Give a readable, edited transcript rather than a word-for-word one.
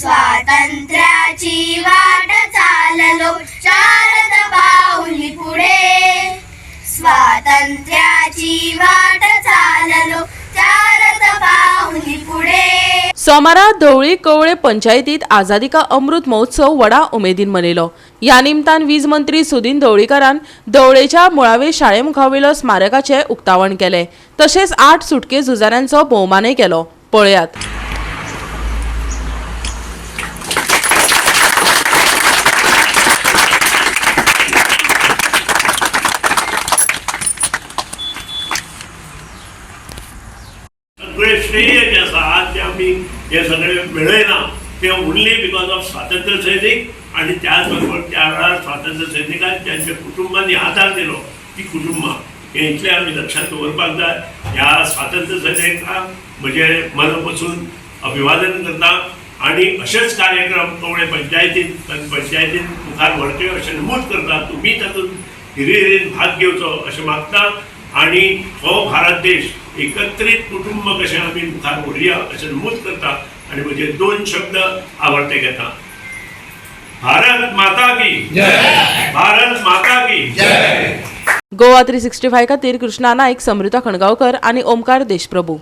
स्वातंत्र्याची वाट चाललो चालत पाऊली पुढे, स्वातंत्र्याची वाट चाललो चालत पाऊली पुढे। सोमारा धवळी कवळे पंचायतीत आझादी का अमृत महोत्सव व्हडा उमेदीन मनयलो। ह्या निमतान वीज मंत्री सुदीन ढवळीकारान धवळेच्या मुळावे शाळेमुखावेलो स्मारकाचे उक्तावण केले। तशेंच 8 सुटके झुजाऱ्यांचो भोवमानय केलो। पळयात। सगळे श्रेय जे आसा आज जे आमी हे सगळे मेळयना ते ओन्ली बिकॉज ऑफ स्वातंत्र्य सैनिक आणि त्याच बरोबर त्या वेळार स्वातंत्र्य सैनिकांनी त्यांच्या कुटुंबांनी आधार दिलो ती कुटुंबां हे इतले आमी लक्षात दवरपाक जाय। ह्या स्वातंत्र्य सैनिकांक म्हजे मनापासून अभिवादन करता आणि असेच कार्यक्रम कवळे पंचायतीन मुखार व्हरचे अशें नमूद करता। तुमी तातूंत हिरिरीन भाग घेवचो अशें मागता आणि हो भारत देश एकत्रित कुटुंब कशें आमी मुखार व्हरया अशें नमूद करता आणि म्हजे 2 शब्द आवडते घेता। भारत माता की जय, भारत माता की जय। गोवा 365 खातीर कृष्णा नाईक, समृता खणगांवकर आणि ओमकार देशप्रभू।